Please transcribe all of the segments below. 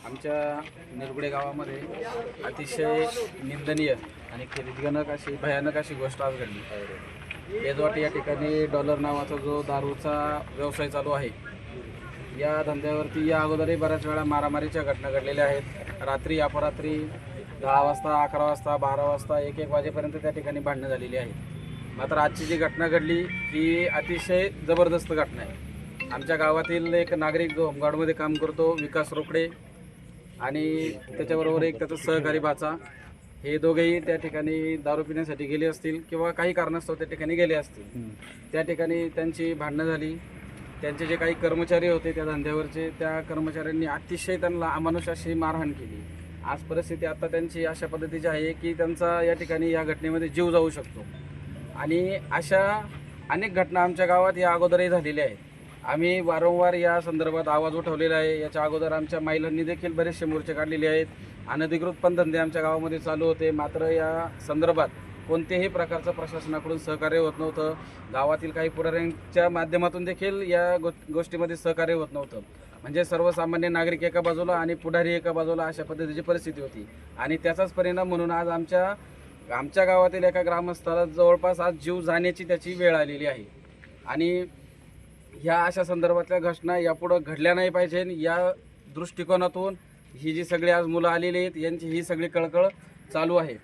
आमच्या निरगुडे गावामध्ये अतिशय निंदनीय आणि खेदजनक अशी भयानक अशी गोष्ट आज घडली। बेजवाट या ठिकाणी डॉलर नावाचा जो दारूचा व्यवसाय चालू आहे, या धंद्यावरती या अगोदरही बऱ्याच वेळा मारामारीच्या घटना घडलेल्या आहेत। रात्री अपरात्री 10 वाजता, 11 वाजता, 12 वाजता, 1-1 वाजेपर्यंत त्या ठिकाणी भांडणं झालेली आहेत। मात्र आजची जी घटना घडली ही अतिशय जबरदस्त घटना आहे। आमच्या गावातील एक नागरिक जो होमगार्डमध्ये काम करतो, विकास रोकडे, आणि त्याच्याबरोबर एक त्याचा सहकारी भाचा, हे दोघेही त्या ठिकाणी दारू पिण्यासाठी गेले असतील किंवा काही कारणास्तव त्या ठिकाणी गेले असतील। त्या ठिकाणी त्यांची भांडणं झाली। त्यांचे जे काही कर्मचारी होते त्या धंद्यावरचे, त्या कर्मचाऱ्यांनी अतिशय त्यांना अमानुष अशी मारहाण केली। आज परिस्थिती आता त्यांची अशा पद्धतीची आहे की त्यांचा या ठिकाणी या घटनेमध्ये जीव जाऊ शकतो। आणि अशा अनेक घटना आमच्या गावात या अगोदरही झालेल्या आहेत। आम्ही वारंवार या संदर्भात आवाज उठवलेला आहे। याच्या अगोदर आमच्या महिलांनी देखील बरेचसे मोर्चे काढलेले आहेत। अनधिकृत पण धंदे आमच्या गावामध्ये चालू होते, मात्र या संदर्भात कोणत्याही प्रकारचं प्रशासनाकडून सहकार्य होत नव्हतं। गावातील काही पुढाऱ्यांच्या माध्यमातून देखील या गोष्टीमध्ये सहकार्य होत नव्हतं। म्हणजे सर्वसामान्य नागरिक एका बाजूला आणि पुढारी एका बाजूला अशा पद्धतीची परिस्थिती होती। आणि त्याचाच परिणाम म्हणून आज आमच्या गावातील एका ग्रामस्थाला जवळपास आज जीव जाण्याची त्याची वेळ आलेली आहे। आणि ह्या अशा संदर्भातल्या घटना यापुढं घडल्या नाही पाहिजे, या दृष्टिकोनातून ही जी सगळी आज मुलं आलेली आहेत यांची ही सगळी कळकळ चालू आहे।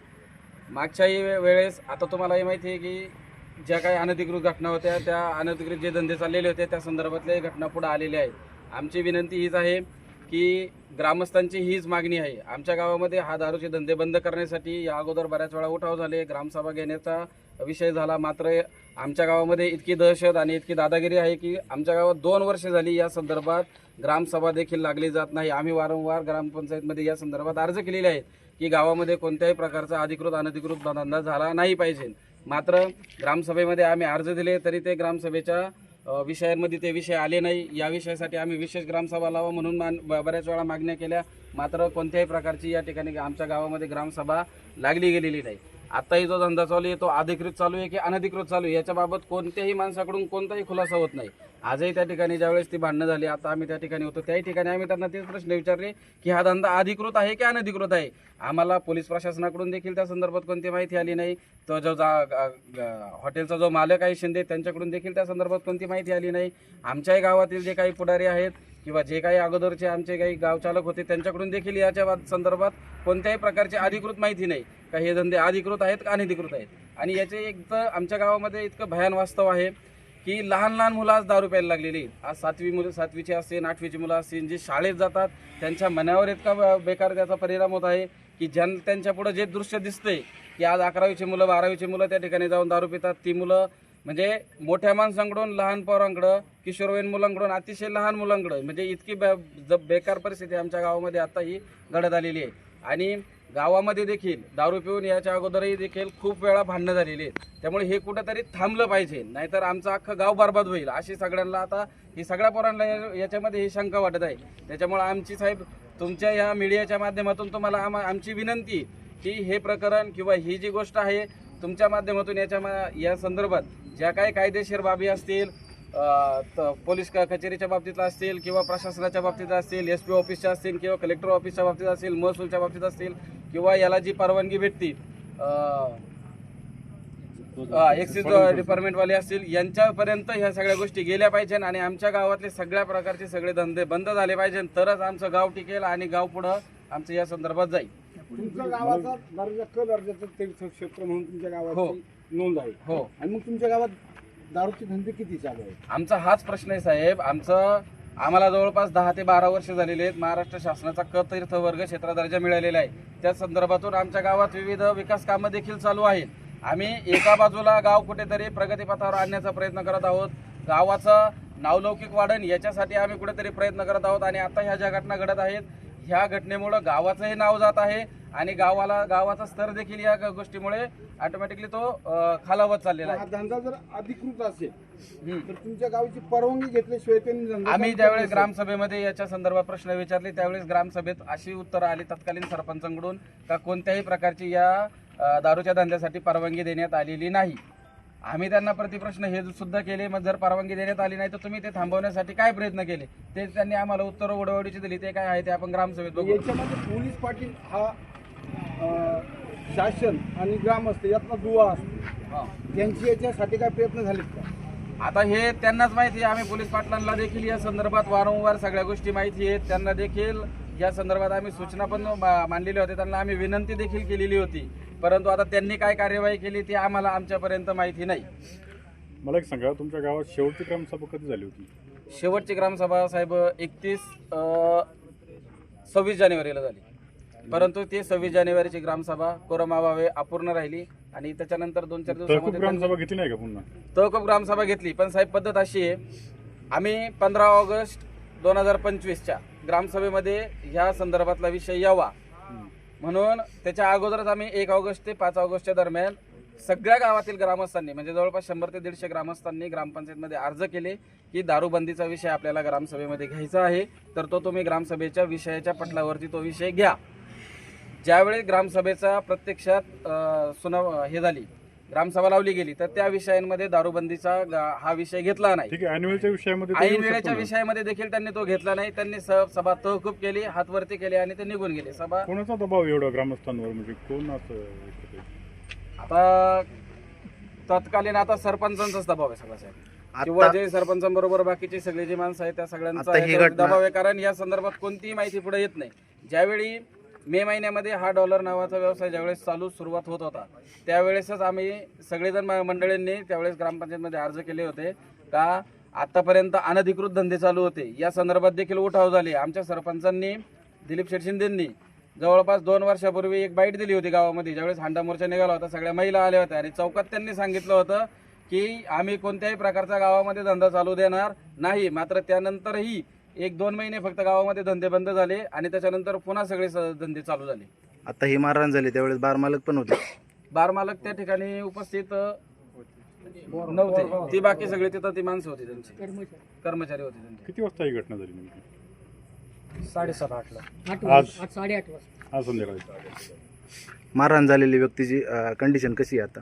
मागच्याही वेळेस आता तुम्हालाही माहिती आहे की ज्या काही अनधिकृत घटना होत्या, त्या अनधिकृत जे धंदे चाललेले होते त्या संदर्भातल्या घटना पुढे आलेल्या आहेत। आमची विनंती हीच आहे की ग्रामस्थांची हीच मागणी आहे। आमच्या गावामध्ये हा दारूचे धंदे बंद करण्यासाठी या अगोदर बऱ्याच वेळा उठाव झाले, ग्रामसभा घेण्याचा विषय झाला, मात्र आमच्या गावामध्ये इतकी दहशत आणि इतकी दादागिरी आहे की आमच्या गावात 2 वर्ष झाली या संदर्भात ग्रामसभा देखील लागली जात नाही। आम्ही वारंवार ग्रामपंचायतमध्ये या संदर्भात अर्ज केलेले आहेत की गावामध्ये कोणत्याही प्रकारचा अधिकृत अनधिकृत धंदा झाला नाही पाहिजे। मात्र ग्रामसभेमध्ये आम्ही अर्ज दिले तरी ते ग्रामसभेच्या विषयांमध्ये ते विषय आले नाही। या विषयासाठी आम्ही विशेष ग्रामसभा लावा म्हणून बऱ्याच वेळा मागण्या केल्या, मात्र कोणत्याही प्रकारची या ठिकाणी आमच्या गावामध्ये ग्रामसभा लागली गेलेली नाही। आताही जो धंदा चालू आहे तो अधिकृत चालू आहे की अनधिकृत चालू आहे याच्याबाबत कोणत्याही माणसाकडून कोणताही खुलासा होत नाही। आजही त्या ठिकाणी ज्यावेळेस ती भांडणं झाली, आता आम्ही त्या ठिकाणी होतो, त्याही ठिकाणी आम्ही त्यांना तेच प्रश्न विचारले की हा धंदा अधिकृत आहे की अनधिकृत आहे। आम्हाला पोलीस प्रशासनाकडून देखील त्या संदर्भात कोणती माहिती आली नाही। तो जो हॉटेलचा जो मालक आहे शिंदे, त्यांच्याकडून देखील त्या संदर्भात कोणती माहिती आली नाही। आमच्याही गावातील जे काही पुढारी आहेत किंवा जे काही अगोदरचे आमचे काही गावचालक होते त्यांच्याकडून देखील याच्या संदर्भात कोणत्याही प्रकारची अधिकृत माहिती नाही का हे धंदे अधिकृत आहेत का अनधिकृत आहेत। आणि याचे एक तर आमच्या गावामध्ये इतकं भयान वास्तव आहे की लहान लहान मुलं आज दारू प्यायला लागलेली आहेत। आज 7वीची असतील, 8वीची मुलं असतील, जे शाळेत जातात त्यांच्या मनावर इतका बेकार त्याचा परिणाम होत आहे की त्यांच्या पुढे जे दृश्य दिसतंय की आज 11वीची मुलं, 12वीची मुलं त्या ठिकाणी जाऊन दारू पितात। ती मुलं म्हणजे मोठ्या माणसांकडून लहान पोरांकडं, किशोरवयीन मुलांकडून अतिशय लहान मुलांकडं, म्हणजे इतकी बेकार परिस्थिती आमच्या गावामध्ये आता ही घडत आलेली आहे। आणि गावामध्ये देखील दारू पिऊन याच्या अगोदरही देखील खूप वेळा भांडणं झालेली आहेत। त्यामुळे हे कुठंतरी थांबलं पाहिजे, नाहीतर आमचं अख्खं गाव बरबाद होईल अशी सगळ्यांना आता ही सगळ्या पोरांना याच्यामध्ये ही शंका वाटत आहे। त्याच्यामुळे आमची साहेब तुमच्या या मीडियाच्या माध्यमातून तुम्हाला आमची विनंती की हे प्रकरण किंवा ही जी गोष्ट आहे तुमच्या माध्यमातून या संदर्भात ज्या काही कायदेशीर बाबी असतील, पोलीस कचेरीच्या बाबतीत असतील किंवा प्रशासनाच्या बाबतीत असतील, SP ऑफिसच्या असतील किंवा कलेक्टर ऑफिसच्या बाबतीत असतील, महसूलच्या बाबतीत असतील किंवा याला जी परवानगी भेटती एक्साइज डिपार्टमेंटवाले असतील, यांच्यापर्यंत ह्या सगळ्या गोष्टी गेल्या पाहिजे आणि आमच्या गावातले सगळ्या प्रकारचे सगळे धंदे बंद झाले पाहिजे, तरच आमचं गाव टिकेल आणि गाव पुढं आमचं या संदर्भात जाईल। तुमच्या गावाचा दर्जाचं तीर्थक्षेत्र म्हणून तुमच्या गावाची नोंद आहे। हो। आणि मग तुमच्या गावात दारूचे धंदे किती चालू आहेत? आमचा हाच प्रश्न आहे साहेब। आम्हाला जवळपास 10 ते 12 वर्ष झालेली आहेत। महाराष्ट्र शासनाचा क तीर्थवर्ग क्षेत्र दर्जा मिळालेला आहे। त्या संदर्भातून आमच्या गावात विविध विकास कामं देखील चालू आहेत। आम्ही एका बाजूला गाव कुठेतरी प्रगतीपथावर आणण्याचा प्रयत्न करत आहोत, गावाचं नावलौकिक वाढण याच्यासाठी आम्ही कुठेतरी प्रयत्न करत आहोत। आणि आता ह्या ज्या घटना घडत आहेत ह्या घटनेमुळं गावाचंही नाव जात आहे आणि गावाचा स्तर देखील या गोष्टीमुळे ऑटोमॅटिकली तो खालावत चाललेला हा आहे. धंदा जर अधिकृत असेल तर तुमच्या गावची परवानगी घेतल्याशिवाय त्यांनी धंदा आम्ही चालू ज्यावेळेस करू ग्रामसभेमध्ये याच्या संदर्भात प्रश्न विचारले त्यावेळेस ग्रामसभेत अशी उत्तरं आली तत्कालीन सरपंचांकडून का कोणत्याही प्रकारची या दारूच्या धंद्यासाठी परवानगी देण्यात आलेली नाही. आम्ही त्यांना प्रतिप्रश्न हे सुद्धा केले, मग जर परवानगी देण्यात आली नाही तर तुम्ही ते थांबवण्यासाठी काय प्रयत्न केले, ते त्यांनी आम्हाला उत्तर ओढवडीची दिली. ते काय आहे ते आपण ग्रामसभेत बघू. याच्यामध्ये पोलीस पाटील हा शासन आणि ग्रामस्थ यातला दुवा असतो. हा. त्यांची याच्यासाठी काय प्रयत्न झालेत का? आता हे त्यांनाच माहिती आहे. आम्ही पोलीस पाटलांना देखील या संदर्भात वारंवार सगळ्या गोष्टी माहिती आहेत. त्यांना देखील या संदर्भात आम्ही सूचना पण मांडलेल्या होत्या. त्यांना आम्ही विनंती देखील केलेली होती, परंतु आता त्यांनी काय कार्यवाही केली ती आम्हाला आमच्यापर्यंत माहिती नाही. मला एक सांगा, तुमच्या गावात शेवटची ग्रामसभा कधी झाली होती? शेवटची ग्रामसभा साहेब 26 जानेवारीला झाली, परंतु ती 26 जानेवारीची ग्रामसभा कोरोनाभावे अपूर्ण राहिली आणि त्याच्यानंतर 2-4 तहकूब दिवसामध्ये ग्रामसभा घेतली नाही का पुन्हा? तहकूब ग्रामसभा घेतली. पण साहेब पद्धत अशी आहे, आम्ही 15 ऑगस्ट 2025च्या ग्रामसभेमध्ये ह्या संदर्भातला विषय यावा म्हणून त्याच्या अगोदरच आम्ही 1 ऑगस्ट ते 5 ऑगस्टच्या दरम्यान सगळ्या गावातील ग्रामस्थांनी म्हणजे जवळपास 100 ते 150 ग्रामस्थांनी ग्रामपंचायतमध्ये अर्ज केले की दारूबंदीचा विषय आपल्याला ग्रामसभेमध्ये घ्यायचा आहे, तर तो तुम्ही ग्रामसभेच्या विषयाच्या पटलावरती तो विषय घ्या. ज्यावेळी ग्रामसभेचा प्रत्यक्षात हे झाली, ग्रामसभा लावली गेली, तर त्या विषयांमध्ये दारूबंदीचा हा विषय घेतला नाही. ठीक आहे, ऐन वेळेच्या विषयामध्ये ते ऐन येऊ वेळेच्या शकतो ना? विषयामध्ये देखील त्यांनी तो घेतला नाही. त्यांनी सभा तहकूब केली, हातवरती केले आणि ते निघून गेले. सभा कोणाचा दबाव एवढा ग्रामस्थांवर, म्हणजे कोण असं? आता तत्कालीन आता सरपंचांचाच दबाव आहे सगळा साहेब, किंवा जे सरपंचांबरोबर बाकीची सगळी जी माणसं आहेत त्या सगळ्यांचा याच्यावर दबाव आहे. कारण या संदर्भात कोणतीही माहिती पुढे येत नाही. ज्यावेळी मे महिन्यामध्ये हा डॉलर नावाचा व्यवसाय ज्यावेळेस सुरुवात होत होता त्यावेळेसच आम्ही सगळेजण मंडळींनी त्यावेळेस ग्रामपंचायतमध्ये अर्ज केले होते का आतापर्यंत अनधिकृत धंदे चालू होते, या संदर्भात देखील उठाव झाले. आमच्या सरपंचांनी दिलीप शेठ शिंदेंनी जवळपास 2 वर्षापूर्वी एक बाईट दिली होती गावामध्ये, ज्यावेळेस हांडा मोर्चा निघाला होता, सगळ्या महिला आल्या होत्या आणि चौकात त्यांनी सांगितलं होतं की आम्ही कोणत्याही प्रकारचा गावामध्ये धंदा चालू देणार नाही. मात्र त्यानंतरही 1-2 महिने फक्त गावामध्ये धंदे बंद झाले आणि त्याच्यानंतर पुन्हा सगळे धंदे चालू झाले. आता ही मारहाण झाली त्यावेळेस बार मालक पण होते. बार मालक त्या ठिकाणी उपस्थित नव्हते, ती बाकी सगळे तिथं ती माणसं होती, त्यांची कर्मचारी होते त्यांचे. किती वाजता ही घटना झाली नेमकी? 7:30-8ला. आज 8:30 वाजता. आज संध्याकाळी. मारहाण झालेली व्यक्तीची कंडिशन कशी आहे आता?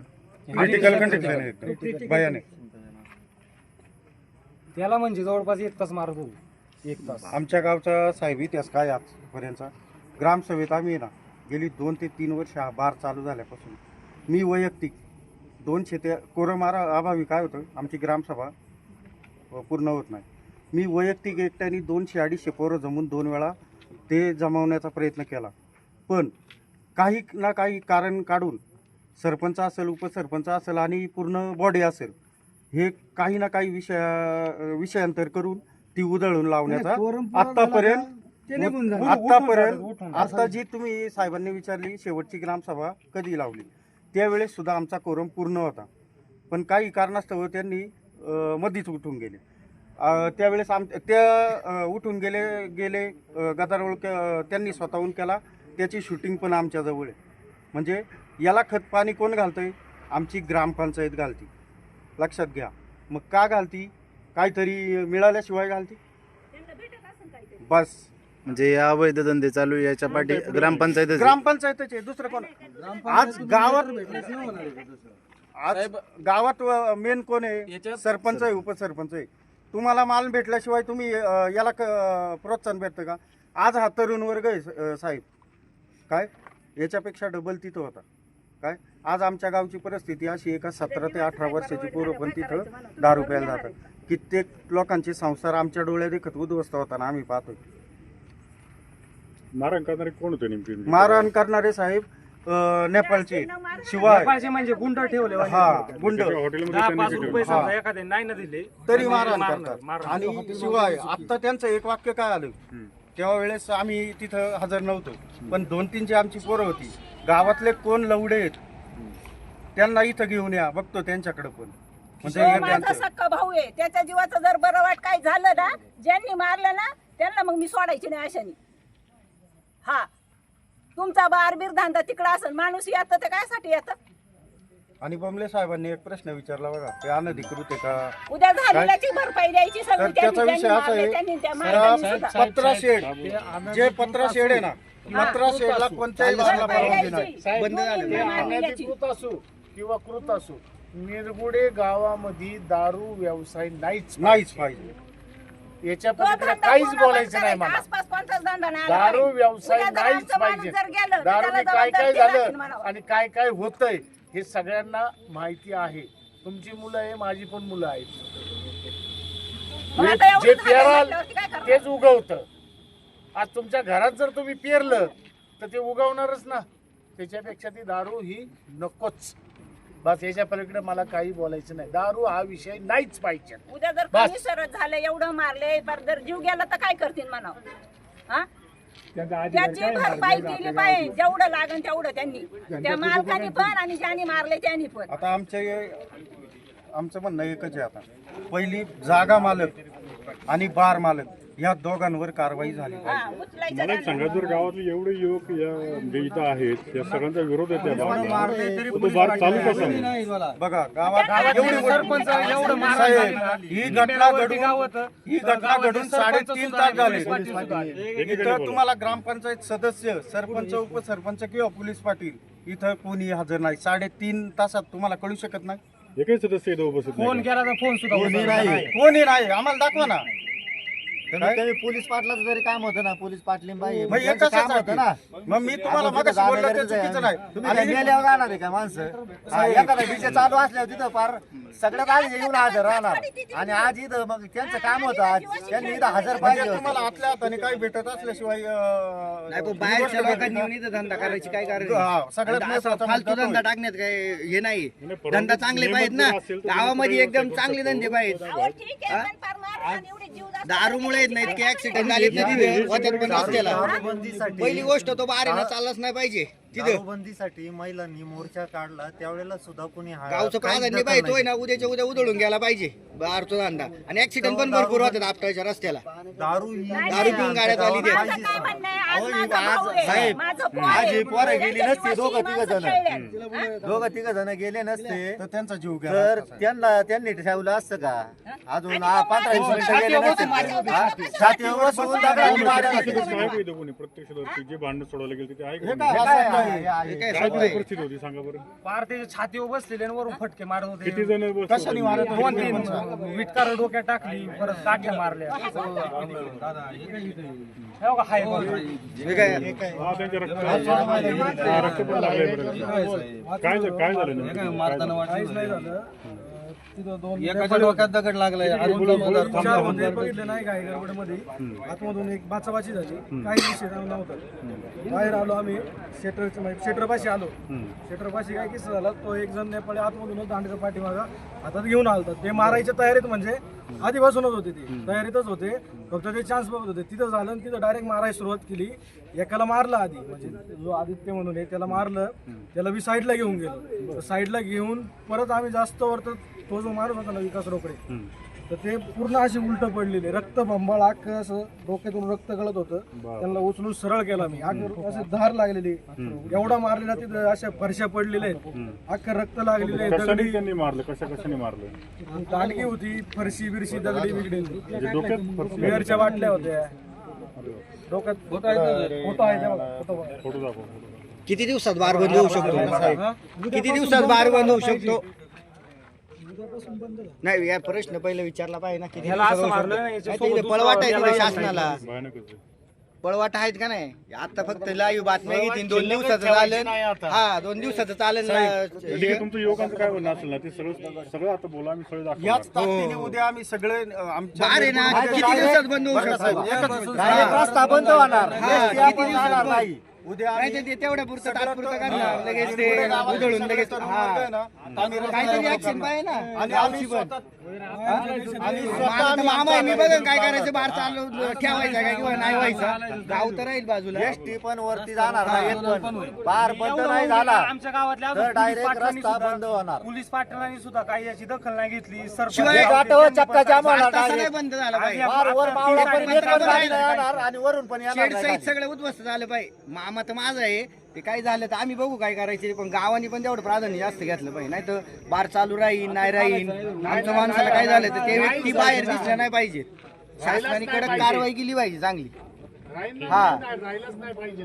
क्रिटिकल कंडिशन आहे, भयानक. त्याला म्हणजे जवळपास 1 तास मारत होतो. 1 तास. आमच्या गावचा साहेब इतिहास काय आजपर्यंतचा ग्रामसभेत आम्ही ना गेली 2 ते 3 वर्ष हा बार चालू झाल्यापासून मी वैयक्तिक 200 ते कोरोना अभावी काय होतं आमची ग्रामसभा पूर्ण होत नाही. मी वैयक्तिक एकट्याने 200-250 पोरं जमून 2 वेळा ते जमवण्याचा प्रयत्न केला, पण काही ना काही कारण काढून सरपंच असेल, उपसरपंच असेल आणि पूर्ण बॉडी असेल, हे काही ना काही विषयांतर करून ती उधळून लावण्याचा आतापर्यंत आता जी तुम्ही साहेबांनी विचारली शेवटची ग्रामसभा कधी लावली, त्यावेळेस सुद्धा आमचा कोरम पूर्ण होता, पण काही कारणास्तव त्यांनी मधीच उठून गेले. त्यावेळेस उठून गेले गदारोळ त्यांनी स्वतःहून केला. त्याची शूटिंग पण आमच्याजवळ आहे. म्हणजे याला खत पाणी कोण घालतंय? आमची ग्रामपंचायत घालती. लक्षात घ्या. मग का घालती? काहीतरी मिळाल्याशिवाय घालती बस. म्हणजे या अवैध धंदे चालू याच्या पाठी ग्रामपंचायतच आहे, दुसरं कोण? आज गावात मेन कोण आहे? सरपंच आहे, उपसरपंच आहे. तुम्हाला माल भेटल्याशिवाय तुम्ही याला प्रोत्साहन भेटतं का? आज हा तरुण वर्ग आहे साहेब, काय याच्यापेक्षा डबल तिथं होता. काय आज आमच्या गावची परिस्थिती अशी आहे का 17 ते 18 वर्षाची पोरं पण तिथं दारू प्यायला जातात. कित्येक लोकांचे संसार आमच्या डोळ्या देखत उद्ध्वस्त होताना आम्ही पाहतोय. मारहाण करणारे कोण होते नेमके? मारहाण करणारे साहेब नेपाळचे, शिवाय नेपाळचे म्हणजे गुंड ठेवले. हा गुंड हॉटेलमध्ये 10-5 त्यांनी रुपये समजा एखादे नाही ना दिले तरी मारहाण करतात. आणि शिवाय आता त्यांचं एक वाक्य काय आलं, तेव्हा वेळेस आम्ही तिथं हजर नव्हतो, पण 2-3 जी आमची पोरं होती, गावातले कोण लवडे आहेत त्यांना इथं घेऊन या, बघतो त्यांच्याकडे पण. म्हणजे तो माझा सक्का भाऊ आहे, त्याच्या जीवाचं जर बरं वाट काय झालं ना, ज्यांनी मारलं ना त्यांना मग मी सोडायची नाही अशाने. हा तुमचा बारबीर धंदा तिकडं असेल माणूस येतं ते कायसाठी येतं आणि बमले साहेबांनी एक प्रश्न विचारला बघा, ते अनधिकृत आहे का? उद्या झालेल्याची भरपाई द्यायची तर सगळी त्याचा विषय असा आहे, पत्रा शेड जे पत्रा शेड आहे ना, पत्रा शेडला कोणत्याही बाजूला परवानगी नाही. बंद झालं ते अनधिकृत असो किंवा कृत असो, निरगुडे गावामध्ये दारू व्यवसाय नाहीच पाहिजे. याच्या पलीकडे काहीच बोलायचं नाही मला. दारू व्यवसाय नाहीच पाहिजे. दारूने काय काय झालं आणि काय काय होतंय हे सगळ्यांना माहिती आहे. तुमची मुलं आहे, माझी पण मुलं आहेत. जे पेराल तेच उगवतं. आज तुमच्या घरात जर तुम्ही पेरलं तर ते उगवणारच ना. त्याच्यापेक्षा ती दारू ही नकोच. बस याच्या पलीकडे मला काही बोलायचं नाही. दारू हा विषय नाहीच पाहिजे. उद्या जर कमी सरत झालं एवढं मारले पर जर जीव गेला तर काय करतील म्हणावं. हा त्याची भरपाई केली पाहिजे जेवढं लागेल तेवढं त्यांनी त्या मालकाने पण आणि ज्यांनी मारले त्यांनी पण. आता आमचं म्हणणं एकच आहे. आता पहिली जागा मालक आणि बार मालक या दोघांवर कारवाई झाली पाहिजे. हा, उचलायचं मला एक सांगा, जर गावातले एवढे युवक या म्हणजे इथं आहेत, या सगळ्यांचा विरोध आहे त्या बाबतीत, तर तो बार चालू कसा नाही? बघा गावात एवढी सरपंच साहेब, ही घटना घडून 3.5 तास झाले. इथं तुम्हाला ग्रामपंचायत सदस्य, सरपंच, उपसरपंच किंवा पोलीस पाटील इथं कोणी हजर नाही. 3.5 तासात तुम्हाला कळू शकत नाही. एकही सदस्य इथं उपस्थित फोन नाही. केला तर फोन सुद्धा कोणी उचलला नाही. कोणी नाही, आम्हाला दाखवा ना. पोलीस पाटलाचं जरी काम होतं ना, पोलीस पाटलीन बाई मग एकच होतं ना. मग मी तुम्हाला मगाशी बोललो ते चुकीचं नाही. तुम्ही मेल्यावर राहणार आहे का माणसं? एखादा डीजे चालू असल्यावर तिथं फार सगळ्यात आधी येऊन हजर राहणार. आणि आज इथं मग त्यांचं काम होतं, आज त्यांनी इथं हजर पाहिजे म्हणजे होतं. तुम्हाला आतल्या हाताने काही भेटत असल्याशिवाय बाहेरच्या लोकांनी येऊन इथं धंदा करायची काय कारण सगळ्यात महत्त्वाचा फालतू मुद्दा धंदा तो टाकण्यात काय हे नाही. नाही, परंतु धंदा चांगले पाहिजेत ना, नियमात असेल तर गावामध्ये व्यवस्था एकदम करू चांगले शकतो. धंदे पाहिजेत. अहो, ठीक आहे, पण फार मारलं आणि एवढी जीव जास्त दारूमुळे येत नाहीत की ऍक्सिडेंट झाले होत्यात पण रस्त्याला. दारूबंदीसाठी पहिली गोष्ट तो बाहेर चाललाच नाही पाहिजे तिथं. दारूबंदीसाठी महिलांनी मोर्चा काढला, त्यावेळेला सुद्धा कोणी गावचं प्राधान्य पाहिजे तोय ना, उद्याच्या उद्या उधळून गेला पाहिजे बाहेरचा धंदा. आणि ऍक्सिडेंट पण भरपूर होतात आपल्याच्या रस्त्याला. दारू ही दारू पिऊन गाड्या चालली ते. माझं काय म्हणणं आहे, आज माझा भाऊ आहे, साहेब, माझं पोर आज आहे. ही पोरं गेली त्यांच्या नसती, दोघं जीवाशी तिघं माणसं जण. खेळल्यात. दोघं तिघ जण गेले नसते तर त्यांचा जीव गेला तर असता, साहेब. त्यांनी ठेवलं असतं का? अजून आणि 15-20 मिनिटं गेले नसते. छातीवर बसून दगडाने मारलं तिथं असतं. आहे का इथं कोणी प्रत्यक्षदर्शी जे भांडण सोडवलं गेलं तिथे आहे का हे कोणी? काय असं नाही. हे काय काय सत्य आहे? परिस्थिती होती सांगा बरं. पार त्याच्या छातीवर बसलेले आणि वरून फटके मारत होते. किती जण बसले कशाने होते? मारत होते? 2-3 विटकार डोक्यात टाकली, परत टाक्या मारल्या. हे बघा, हाय बघा. हे काय हा, त्यांच्या रक्त पण लागलंय बरं. काय झालं नेमकं? काय झालं? काहीच नाही झालं. तिथं दोन एकाच्या डोक्यात दगड लागलाय. चार होते, बघितले नाही काय गडबडमध्ये आतमधून एक बाचाबाची झाली. काही विषय नव्हता. बाहेर आलो आम्ही, शेटरपाशी आलो. शेटरपाशी काय किस्सा झाला, तो एक जण नेपाळी आतमधूनच दांडका पाठीमागा हातात घेऊन आलता. ते मारायच्या तयारीत म्हणजे आधीपासूनच होते, ते तयारीतच होते. फक्त ते चान्स बघत होते. तिथं झालं आणि तिथं डायरेक्ट मारायला सुरुवात केली. एकाला मारलं आधी, म्हणजे जो आदित्य म्हणून आहे त्याला मारलं. त्याला बी साईडला घेऊन गेलो. साईडला घेऊन परत आम्ही जास्त वर तो जो मारत होता ना विकास रोकडे, तर ते पूर्ण असे उलट पडलेले, रक्त बंबाळ अख्खं असं डोक्यातून रक्त गळत होतं. त्यांना उचलून सरळ केला मी. असे धार लागलेली, एवढा मारलेला तिथं अशा फरशा पडलेल्या आहेत, अख्खं रक्त लागलेलं आहे. कशाने दगडी त्यांनी मारलं? कशाने मारलं? दांडगी होती, फरशी बिरशी दगडी बिगडी, म्हणजे डोक्यात फरशी- बिअरच्या बाटल्या होत्या डोक्यात. फोटो आहे ते बघा, फोटो बघा. फोटो दाखव. किती दिवसात बार बंद होऊ शकतो? किती दिवसात बार बंद होऊ शकतो? नाही, या प्रश्न पहिले विचारला पाहिजे ना. किती ह्याला दिवसात असं होऊ मारलं, शकतो? याच्यासोबत नाही, ते पळवाट आहे दुसरा तिथे शासनाला. भयानकच आहे. पळवाट आहेत का नाही? आता फक्त लाईव्ह बातम्या येतील. 2 दिवसाचं चालेल. हा, 2 दिवसाचं चालेल ना. ठीक आहे, तुमचं युवकांचं काय म्हणणं असेल ना, ते सगळं आता बोला, आम्ही सगळं याच दाखवणार. ताकदीने उद्या आम्ही सगळे आमच्या बार आहे ना, किती दिवसात बंद होऊ शकतो? डायरेक्ट रस्ता बंद होणार. हा, एसटी आपण किती दिवसात जाणार बंद? नाही. उद्या नाही आम्ही तर ते तेवढ्या पुरतं तात्पुरतं करणार. लगेच ते गावात उधळून सगळे लगेच तरुण हा. वर्ग आहे ना, आम्ही रस्त्यावर काहीतरी ऍक्शन करणार. पाहिजे ना. आणि आम्ही स्वतः मामा आहे, मी बघा काय करायचं, बार चालू ठेवायचा काय किंवा नाही व्हायचा, गाव तर राहील बाजूला. एसटी पण वरती जाणार नाही, एक पण बार बंद नाही झाला आमच्या गावातल्या तर डायरेक्ट रस्ता बंद होणार. पोलीस पाटलांनी सुद्धा काही याची दखल नाही घेतली. शिवाय घाटावर चक्का जाम होणार तसं नाही direct. बंद झालं पाहिजे. बार वर मावळापर्यंत एक पण गाडी नाही येणार आणि वरून पण येणार शेड नाही सहित गाडी. सगळं उद्ध्वस्त झालं पाहिजे. मामा तर माझं आहे, ते काय झालं तर आम्ही बघू काय करायचे, पण गावानी पण तेवढं प्राधान्य जास्त घेतलं पाहिजे. नाही तर बार चालू राहील नाही राहील, आमच्या माणसाला काय झालं तर ते व्यक्ती बाहेर दिसल्या नाही पाहिजे. शासनाने कडक कारवाई केली पाहिजे चांगली. हा राहिलंच नाही पाहिजे.